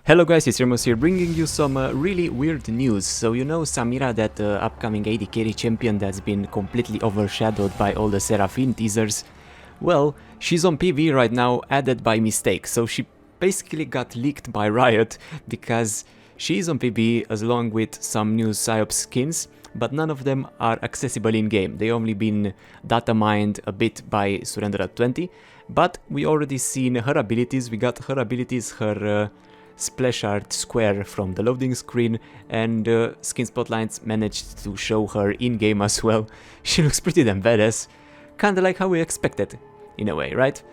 Hello guys, it's Ramos here bringing you some really weird news. So you know Samira, that upcoming AD carry champion that's been completely overshadowed by all the Seraphine teasers? Well, she's on PV right now, added by mistake, so she basically got leaked by Riot because she's on PV along with some new PsyOps skins, but none of them are accessible in-game. They only been data mined a bit by Surrender20, but we already seen her abilities. We got her abilities, her splash art square from the loading screen, and skin spotlights managed to show her in-game as well. She looks pretty damn badass, kinda like how we expected, in a way, right?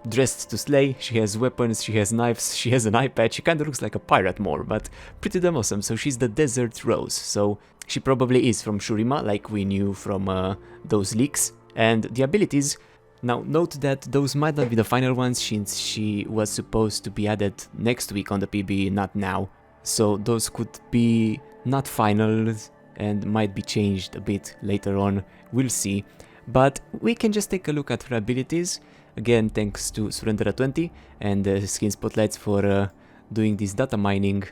Dressed to slay, she has weapons, she has knives, she has an eye patch, she kinda looks like a pirate more, but pretty damn awesome. So she's the Desert Rose, so she probably is from Shurima, like we knew from those leaks. And the abilities, now note that those might not be the final ones since she was supposed to be added next week on the PB, not now. So those could be not finals and might be changed a bit later on, we'll see. But we can just take a look at her abilities. Again, thanks to Surrender20 and Skin Spotlights for doing this data mining.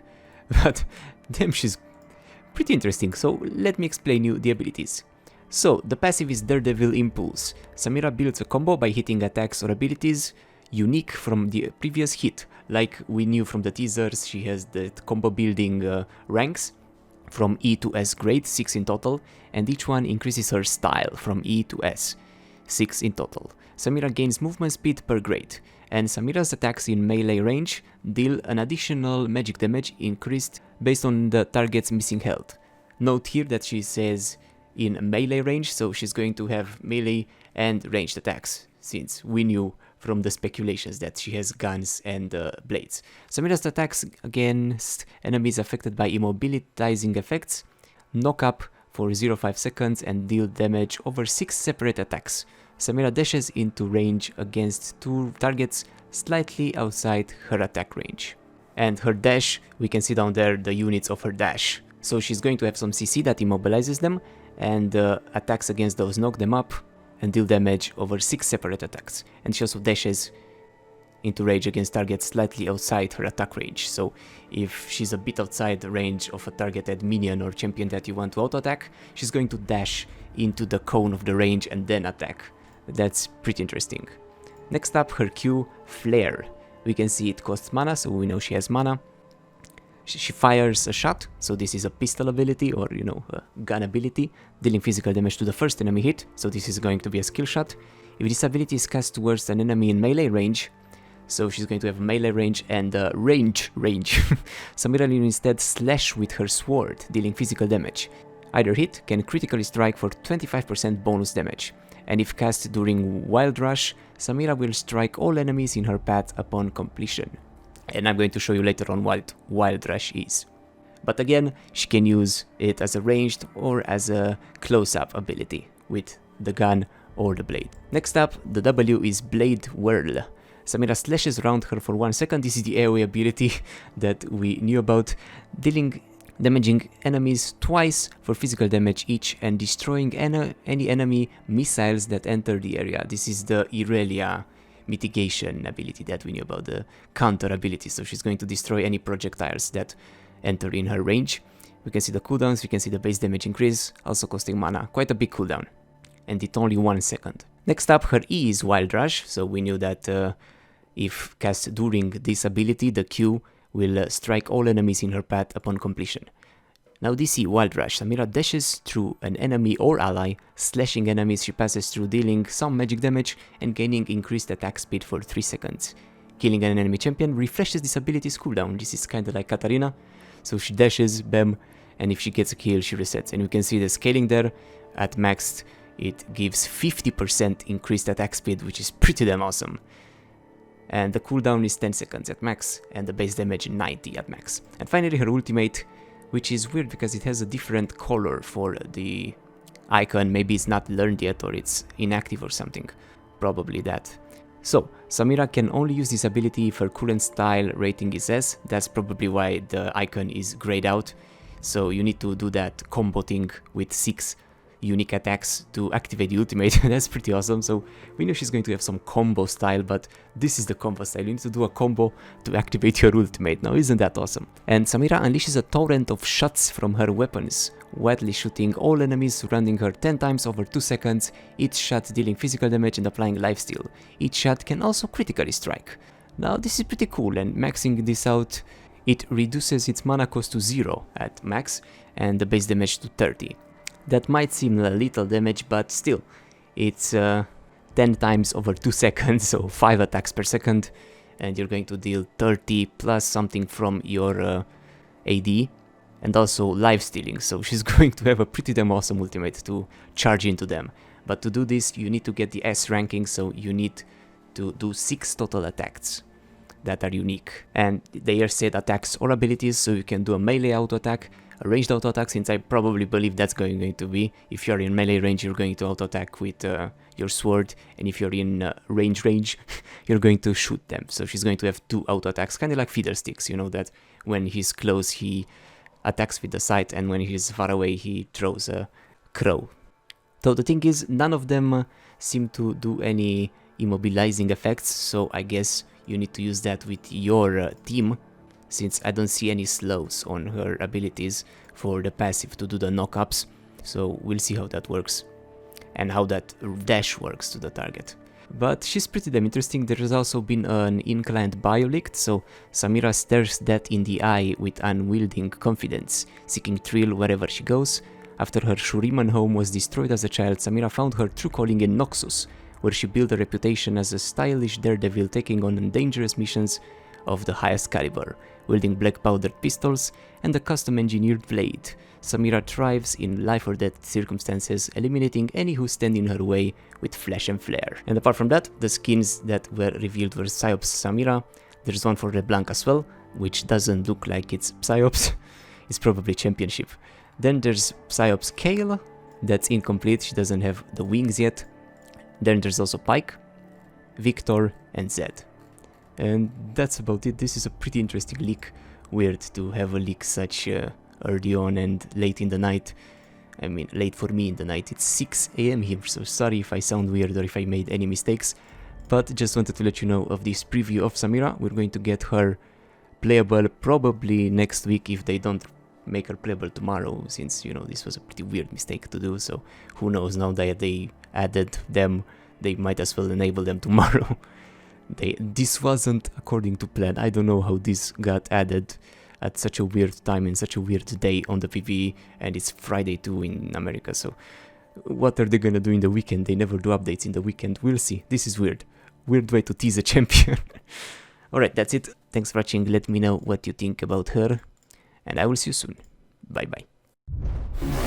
But damn, she's pretty interesting, so let me explain you the abilities. So, the passive is Daredevil Impulse. Samira builds a combo by hitting attacks or abilities unique from the previous hit. Like we knew from the teasers, she has the combo building ranks from E to S grade, 6 in total, and each one increases her style from E to S, 6 in total. Samira gains movement speed per grade, and Samira's attacks in melee range deal an additional magic damage increased based on the target's missing health. Note here that she says in melee range, so she's going to have melee and ranged attacks, since we knew from the speculations that she has guns and blades. Samira's attacks against enemies affected by immobilizing effects knock up for 0.5 seconds and deal damage over 6 separate attacks. Samira dashes into range against 2 targets slightly outside her attack range. And her dash, we can see down there the units of her dash. So she's going to have some CC that immobilizes them, and attacks against those knock them up and deal damage over 6 separate attacks. And she also dashes into range against targets slightly outside her attack range. So if she's a bit outside the range of a targeted minion or champion that you want to auto-attack, she's going to dash into the cone of the range and then attack. That's pretty interesting. Next up, her Q, Flair. We can see it costs mana, so we know she has mana. She fires a shot, so this is a pistol ability or, you know, a gun ability, dealing physical damage to the first enemy hit, so this is going to be a skill shot. If this ability is cast towards an enemy in melee range, so she's going to have melee range and range. Samira will instead slash with her sword, dealing physical damage. Either hit can critically strike for 25% bonus damage, and if cast during Wild Rush, Samira will strike all enemies in her path upon completion. And I'm going to show you later on what Wild Rush is. But again, she can use it as a ranged or as a close-up ability with the gun or the blade. Next up, the W is Blade Whirl. Samira slashes around her for 1 second. This is the AoE ability that we knew about, damaging enemies twice for physical damage each and destroying any enemy missiles that enter the area. This is the Irelia mitigation ability that we knew about, the counter ability, so she's going to destroy any projectiles that enter in her range. We can see the cooldowns, we can see the base damage increase, also costing mana, quite a big cooldown, and it only 1 second. Next up, her E is Wild Rush, so we knew that if cast during this ability, the Q will strike all enemies in her path upon completion. Now DC Wild Rush, Samira dashes through an enemy or ally, slashing enemies she passes through, dealing some magic damage and gaining increased attack speed for 3 seconds. Killing an enemy champion refreshes this ability's cooldown. This is kinda like Katarina, so she dashes, bam, and if she gets a kill she resets. And we can see the scaling there, at max it gives 50% increased attack speed, which is pretty damn awesome. And the cooldown is 10 seconds at max, and the base damage 90 at max. And finally her ultimate, which is weird because it has a different color for the icon. Maybe it's not learned yet or it's inactive or something. Probably that. So, Samira can only use this ability if her current style rating is S. That's probably why the icon is grayed out. So you need to do that combo thing with 6 unique attacks to activate the ultimate. That's pretty awesome. So we know she's going to have some combo style, but this is the combo style. You need to do a combo to activate your ultimate. Now, isn't that awesome? And Samira unleashes a torrent of shots from her weapons, wildly shooting all enemies surrounding her 10 times over 2 seconds, each shot dealing physical damage and applying lifesteal. Each shot can also critically strike. Now, this is pretty cool, and maxing this out, it reduces its mana cost to 0 at max and the base damage to 30. That might seem a little damage, but still, it's 10 times over 2 seconds, so 5 attacks per second, and you're going to deal 30 plus something from your AD, and also life stealing, so she's going to have a pretty damn awesome ultimate to charge into them. But to do this, you need to get the S ranking, so you need to do 6 total attacks that are unique, and they are set attacks or abilities, so you can do a melee auto attack, a ranged auto attack, since I probably believe that's going to be, if you're in melee range, you're going to auto attack with your sword, and if you're in range, you're going to shoot them. So she's going to have 2 auto attacks, kind of like feather sticks, you know, that when he's close he attacks with the sight, and when he's far away he throws a crow. So the thing is, none of them seem to do any immobilizing effects, so I guess you need to use that with your team, since I don't see any slows on her abilities for the passive to do the knockups, so we'll see how that works and how that dash works to the target. But she's pretty damn interesting. There has also been an inclined biolict, so Samira stares that in the eye with unwielding confidence, seeking thrill wherever she goes. After her Shuriman home was destroyed as a child, Samira found her true calling in Noxus, where she built a reputation as a stylish daredevil taking on dangerous missions of the highest caliber, wielding black powdered pistols and a custom-engineered blade. Samira thrives in life-or-death circumstances, eliminating any who stand in her way with flash and flare. And apart from that, the skins that were revealed were PsyOps Samira. There's one for LeBlanc as well, which doesn't look like it's PsyOps. It's probably Championship. Then there's PsyOps Kale, that's incomplete, she doesn't have the wings yet. Then there's also Pike, Victor, and Zed. And that's about it. This is a pretty interesting leak. Weird to have a leak such early on and late in the night. I mean, late for me in the night. It's 6 AM here, so sorry if I sound weird or if I made any mistakes. But just wanted to let you know of this preview of Samira. We're going to get her playable probably next week if they don't make her playable tomorrow, since, you know, this was a pretty weird mistake to do. So who knows, now that they added them, they might as well enable them tomorrow. This wasn't according to plan. I don't know how this got added at such a weird time and such a weird day on the PvE, and it's Friday too in America, so what are they gonna do in the weekend? They never do updates in the weekend. We'll see. This is weird. Weird way to tease a champion. Alright, that's it. Thanks for watching. Let me know what you think about her, and I will see you soon. Bye bye.